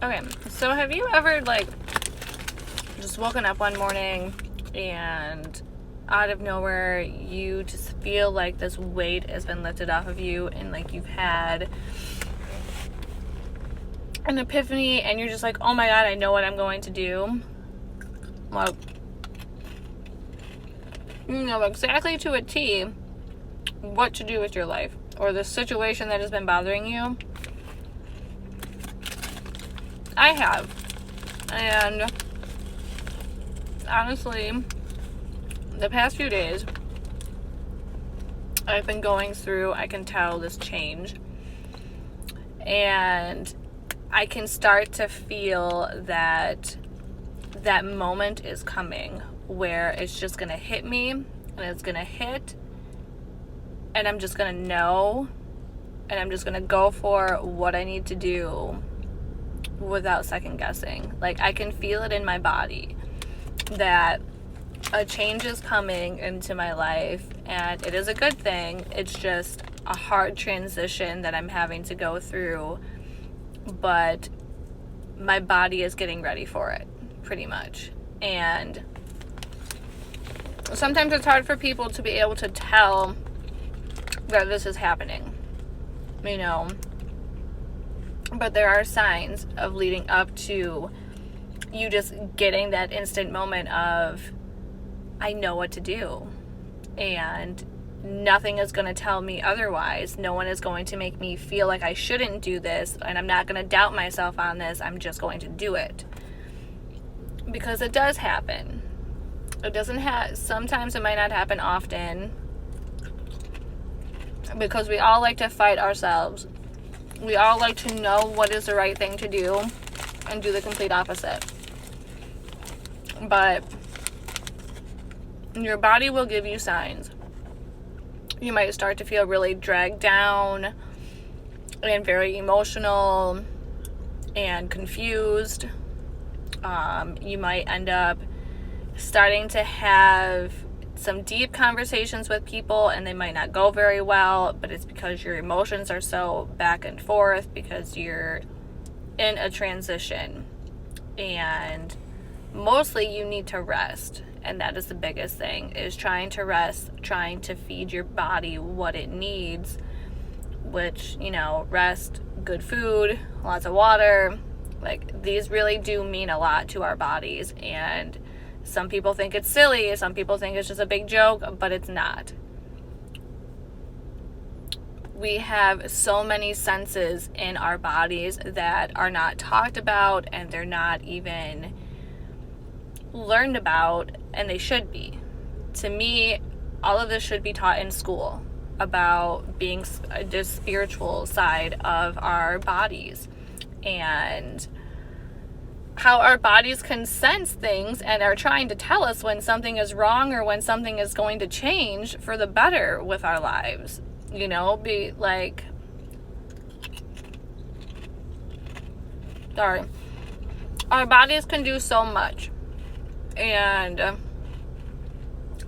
Okay, so have you ever, like, just woken up one morning and out of nowhere you just feel like this weight has been lifted off of you, and like you've had an epiphany and you're just like, oh my god, I know what I'm going to do? Like, you know exactly to a T what to do with your life or the situation that has been bothering you. I have. And honestly, the past few days I've been going through, I can tell this change, and I can start to feel that moment is coming where it's just gonna hit me, and it's gonna hit, and I'm just gonna know, and I'm just gonna go for what I need to do without second guessing. Like, I can feel it in my body that a change is coming into my life, and it is a good thing. It's just a hard transition that I'm having to go through, but my body is getting ready for it, pretty much. And sometimes it's hard for people to be able to tell that this is happening, you know, but there are signs of leading up to you just getting that instant moment of, I know what to do, and nothing is going to tell me otherwise. No one is going to make me feel like I shouldn't do this, and I'm not going to doubt myself on this. I'm just going to do it, because it does happen. It doesn't sometimes it might not happen often, because we all like to fight ourselves. We all like to know what is the right thing to do and do the complete opposite. But your body will give you signs. You might start to feel really dragged down and very emotional and confused. You might end up starting to have some deep conversations with people, and they might not go very well, but it's because your emotions are so back and forth, because you're in a transition, and mostly you need to rest. And that is the biggest thing, is trying to rest, trying to feed your body what it needs, which, you know, rest, good food, lots of water. Like, these really do mean a lot to our bodies, and some people think it's silly, some people think it's just a big joke, but it's not. We have so many senses in our bodies that are not talked about, and they're not even learned about, and they should be. To me, all of this should be taught in school, about being the spiritual side of our bodies, and how our bodies can sense things and are trying to tell us when something is wrong or when something is going to change for the better with our lives. You know, be like, sorry, our bodies can do so much. And a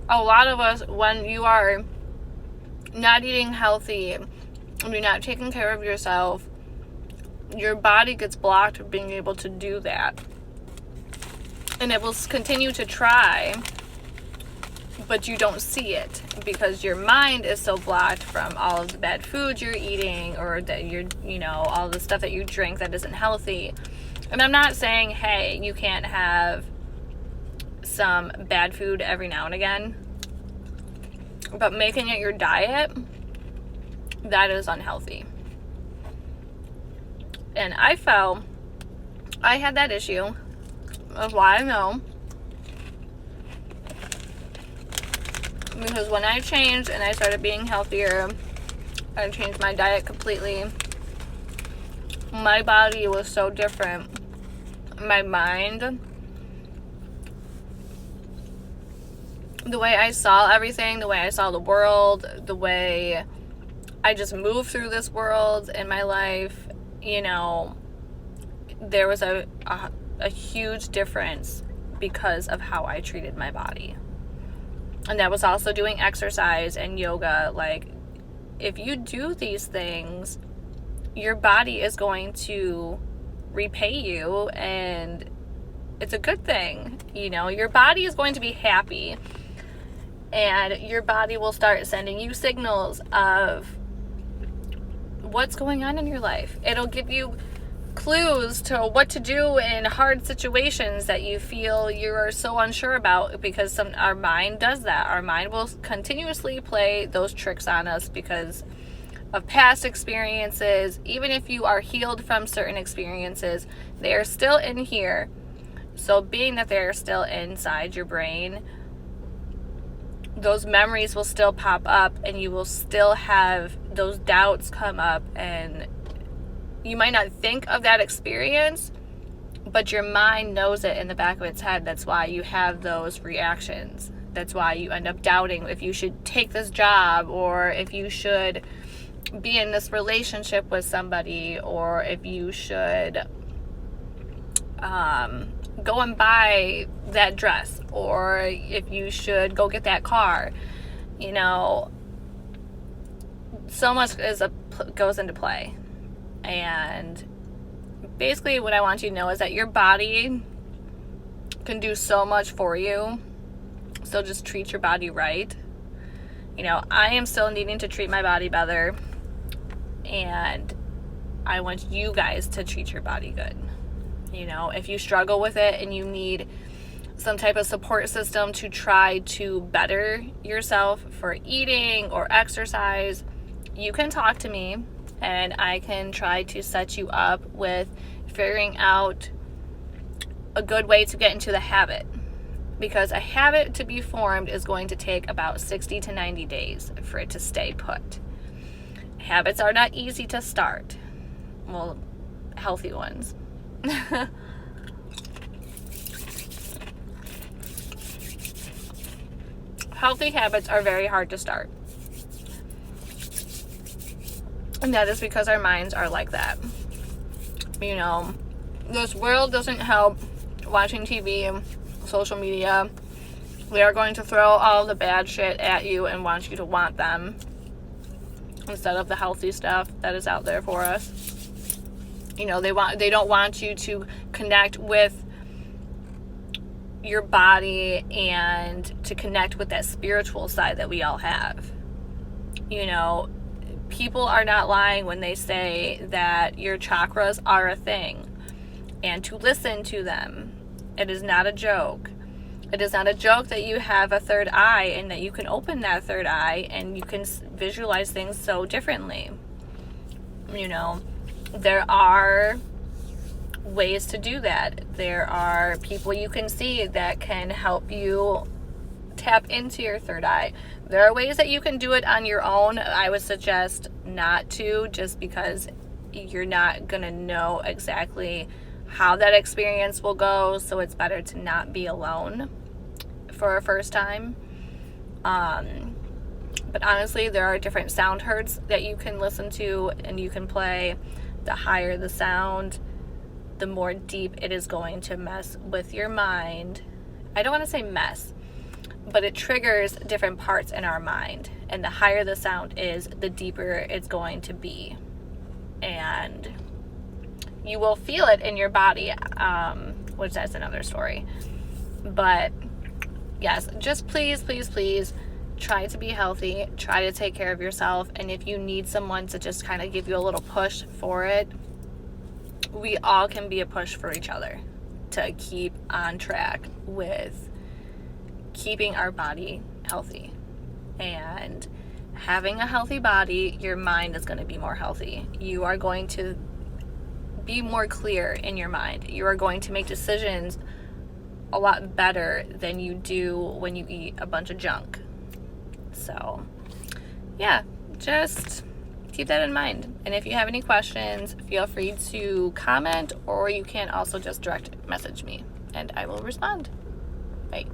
lot of us, when you are not eating healthy and you're not taking care of yourself, your body gets blocked from being able to do that. And it will continue to try, but you don't see it, because your mind is so blocked from all of the bad food you're eating, or that you're, you know, all the stuff that you drink that isn't healthy. And I'm not saying, hey, you can't have some bad food every now and again, but making it your diet, that is unhealthy. And I felt I had that issue, of why I know, because when I changed and I started being healthier, I changed my diet completely. My body was so different. My mind, the way I saw everything, the way I saw the world, the way I just moved through this world in my life, you know, there was a huge difference because of how I treated my body. And that was also doing exercise and yoga. Like, if you do these things, your body is going to repay you, and it's a good thing. You know, your body is going to be happy, and your body will start sending you signals of what's going on in your life. It'll give you clues to what to do in hard situations that you feel you're so unsure about, because our mind does that. Our mind will continuously play those tricks on us because of past experiences. Even if you are healed from certain experiences, they are still in here. So being that they're still inside your brain, those memories will still pop up, and you will still have those doubts come up, and you might not think of that experience, but your mind knows it in the back of its head. That's why you have those reactions. That's why you end up doubting if you should take this job, or if you should be in this relationship with somebody, or if you should go and buy that dress, or if you should go get that car. You know, so much goes into play. And basically what I want you to know is that your body can do so much for you. So just treat your body right. You know, I am still needing to treat my body better, and I want you guys to treat your body good. You know, if you struggle with it and you need some type of support system to try to better yourself for eating or exercise, you can talk to me, and I can try to set you up with figuring out a good way to get into the habit. Because a habit to be formed is going to take about 60 to 90 days for it to stay put. Habits are not easy to start. Well, healthy ones. Healthy habits are very hard to start. And that is because our minds are like that. You know, this world doesn't help watching TV, social media. They are going to throw all the bad shit at you and want you to want them instead of the healthy stuff that is out there for us. You know, they don't want you to connect with your body and to connect with that spiritual side that we all have. You know, people are not lying when they say that your chakras are a thing, and to listen to them. It is not a joke. It is not a joke that you have a third eye and that you can open that third eye and you can visualize things so differently. You know, there are ways to do that. There are people you can see that can help you tap into your third eye. There are ways that you can do it on your own. I would suggest not to, just because you're not going to know exactly how that experience will go, so it's better to not be alone for a first time. But honestly, there are different sound hertz that you can listen to and you can play. The higher the sound, the more deep it is going to mess with your mind. I don't want to say mess, but it triggers different parts in our mind. And the higher the sound is, the deeper it's going to be. And you will feel it in your body, which that's another story. But yes, just please, please, please try to be healthy. Try to take care of yourself. And if you need someone to just kind of give you a little push for it, we all can be a push for each other to keep on track with keeping our body healthy. And having a healthy body, your mind is going to be more healthy. You are going to be more clear in your mind. You are going to make decisions a lot better than you do when you eat a bunch of junk. So, yeah, just keep that in mind. And if you have any questions, feel free to comment, or you can also just direct message me and I will respond. Bye.